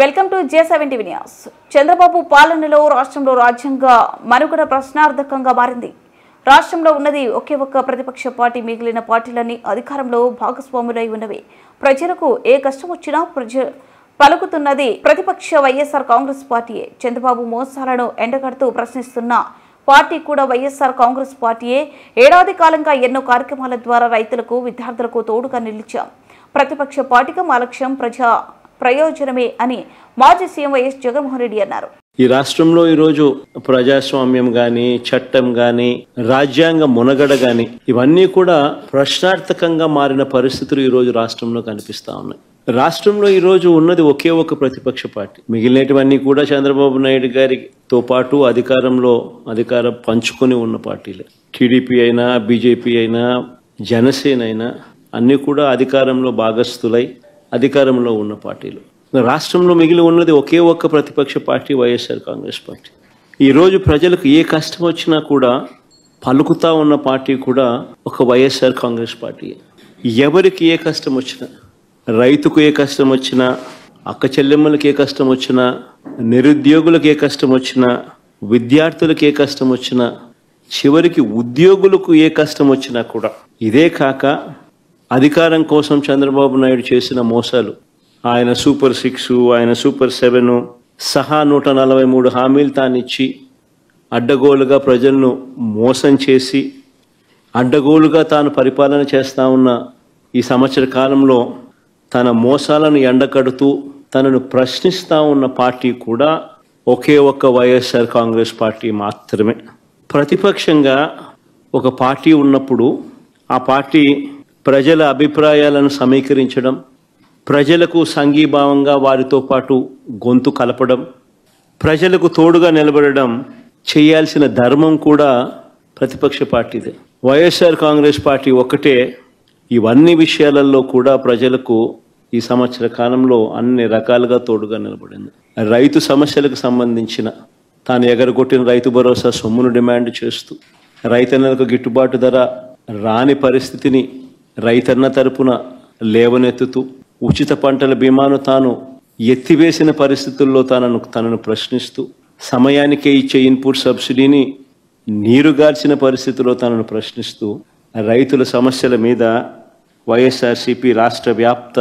Welcome to J7 TV news. Chandrababu పాలనలో రాష్ట్రంలో రాజ్యాంగ మనుగడ ప్రశ్నార్థకంగా మారింది. రాష్ట్రంలో ఉన్నది ఒకే ఒక్క ప్రతిపక్ష పార్టీ, మిగిలిన పార్టీలన్నీ అధికారంలో భాగస్వాములై ఉన్నవి. ప్రజలకు ఏ కష్టం వచ్చినా పలుకుతున్నది ప్రతిపక్ష వైఎస్ఆర్ కాంగ్రెస్ పార్టీయే. చంద్రబాబు మోసాలను ఎండగడుతూ ప్రశ్నిస్తున్న పార్టీ కూడా వైఎస్ఆర్ కాంగ్రెస్ పార్టీయే. ఏడాది కాలంగా ఎన్నో కార్యక్రమాల ద్వారా రైతులకు, విద్యార్థులకు తోడుగా నిలిచాం. ప్రతిపక్ష పార్టీగా మా లక్ష్యం ప్రజా ప్రయోజనమే అని మాజీ సీఎం వైఎస్ జగన్మోహన్ రెడ్డి అన్నారు. ఈ రాష్ట్రంలో ఈరోజు ప్రజాస్వామ్యం గాని, చట్టం గాని, రాజ్యాంగ మునగడ గాని ఇవన్నీ కూడా ప్రశ్నార్థకంగా మారిన పరిస్థితులు ఈ రోజు రాష్ట్రంలో కనిపిస్తా ఉన్నాయి. రాష్ట్రంలో ఈ రోజు ఉన్నది ఒకే ఒక ప్రతిపక్ష పార్టీ. మిగిలినటువన్నీ కూడా చంద్రబాబు నాయుడు గారితో పాటు అధికారం పంచుకొని ఉన్న పార్టీలే. టీడీపీ అయినా, బీజేపీ అయినా, జనసేన అయినా అన్ని కూడా అధికారంలో భాగస్థులై అధికారంలో ఉన్న పార్టీలు. రాష్ట్రంలో మిగిలి ఉన్నది ఒకే ఒక్క ప్రతిపక్ష పార్టీ, వైఎస్ఆర్ కాంగ్రెస్ పార్టీ. ఈరోజు ప్రజలకు ఏ కష్టం వచ్చినా కూడా పలుకుతా ఉన్న పార్టీ కూడా ఒక వైఎస్ఆర్ కాంగ్రెస్ పార్టీ. ఎవరికి ఏ కష్టం వచ్చినా, రైతుకు ఏ కష్టం వచ్చినా, అక్క చెల్లెమ్మలకు ఏ కష్టం వచ్చినా, నిరుద్యోగులకు ఏ కష్టం వచ్చినా, విద్యార్థులకు ఏ కష్టం వచ్చినా, చివరికి ఉద్యోగులకు ఏ కష్టం వచ్చినా కూడా, ఇదే కాక అధికారం కోసం చంద్రబాబు నాయుడు చేసిన మోసాలు, ఆయన సూపర్ 6, ఆయన సూపర్ 7 సహా 143 హామీలు తానిచ్చి అడ్డగోలుగా ప్రజలను మోసం చేసి అడ్డగోలుగా తాను పరిపాలన చేస్తా ఉన్న ఈ సంవత్సర కాలంలో తన మోసాలను ఎండకడుతూ తనను ప్రశ్నిస్తా ఉన్న పార్టీ కూడా ఒకే ఒక్క వైఎస్ఆర్ కాంగ్రెస్ పార్టీ మాత్రమే. ప్రతిపక్షంగా ఒక పార్టీ ఉన్నప్పుడు ఆ పార్టీ ప్రజల అభిప్రాయాలను సమీకరించడం, ప్రజలకు సంఘీభావంగా వారితో పాటు గొంతు కలపడం, ప్రజలకు తోడుగా నిలబడడం చేయాల్సిన ధర్మం కూడా ప్రతిపక్ష పార్టీదే. వైఎస్ఆర్ కాంగ్రెస్ పార్టీ ఒక్కటే ఇవన్నీ విషయాలలో కూడా ప్రజలకు ఈ సంవత్సర కాలంలో అన్ని రకాలుగా తోడుగా నిలబడింది. రైతు సమస్యలకు సంబంధించిన తాను ఎగరగొట్టిన రైతు భరోసా సొమ్మును డిమాండ్ చేస్తూ, రైతన్నలకు గిట్టుబాటు ధర రాని పరిస్థితిని రైతన్న తరపున లేవనెత్తుతూ, ఉచిత పంటల బీమాను తాను ఎత్తివేసిన పరిస్థితుల్లో తనను ప్రశ్నిస్తూ, సమయానికే ఇచ్చే ఇన్పుట్ సబ్సిడీని నీరుగార్చిన పరిస్థితుల్లో తనను ప్రశ్నిస్తూ, రైతుల సమస్యల మీద వైఎస్ఆర్సీపీ రాష్ట్ర వ్యాప్త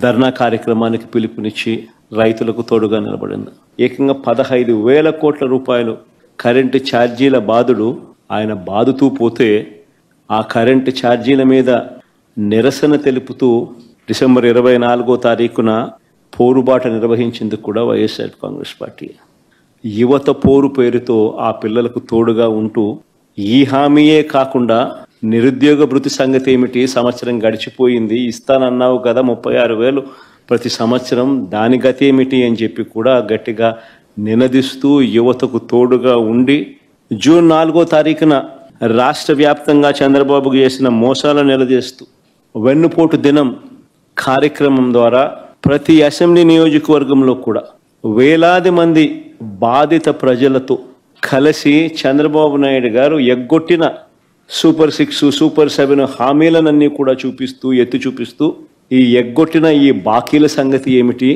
ధర్నా కార్యక్రమానికి పిలుపునిచ్చి రైతులకు తోడుగా నిలబడింది. ఏకంగా 15,000 కోట్ల రూపాయలు కరెంటు ఛార్జీల బాధుడు ఆయన బాదుతూ పోతే ఆ కరెంటు ఛార్జీల మీద నిరసన తెలుపుతూ డిసెంబర్ 24వ తారీఖున పోరుబాట నిర్వహించింది కూడా వైఎస్ఆర్ కాంగ్రెస్ పార్టీ. యువత పోరు పేరుతో ఆ పిల్లలకు తోడుగా ఉంటూ, ఈ హామీయే కాకుండా నిరుద్యోగ భృతి సంగతి ఏమిటి, సంవత్సరం గడిచిపోయింది, ఇస్తానన్నావు కదా 36,000 ప్రతి సంవత్సరం, దాని గతి ఏమిటి అని చెప్పి కూడా గట్టిగా నినదిస్తూ యువతకు తోడుగా ఉండి, జూన్ 4వ తారీఖున రాష్ట్ర వ్యాప్తంగా చంద్రబాబుకు చేసిన మోసాలను నిలదీస్తూ వెన్నుపోటు దినం కార్యక్రమం ద్వారా ప్రతి అసెంబ్లీ నియోజకవర్గంలో కూడా వేలాది మంది బాధిత ప్రజలతో కలిసి చంద్రబాబు నాయుడు గారు ఎగ్గొట్టిన సూపర్ 6, సూపర్ 7 హామీలనన్నీ కూడా ఎత్తి చూపిస్తూ ఈ ఎగ్గొట్టిన ఈ బాకీల సంగతి ఏమిటి,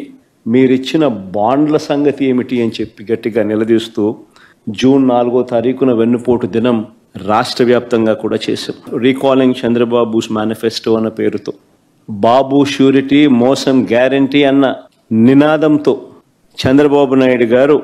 మీరిచ్చిన బాండ్ల సంగతి ఏమిటి అని చెప్పి గట్టిగా నిలదీస్తూ జూన్ 4వ తారీఖున వెన్నుపోటు దినం రాష్ట్ర వ్యాప్తంగా కూడా చేశాం. రీకాలింగ్ చంద్రబాబుస్ మేనిఫెస్టో అన్న పేరుతో, బాబు ష్యూరిటీ, మోసం గ్యారంటీ అన్న నినాదంతో చంద్రబాబు నాయుడు గారు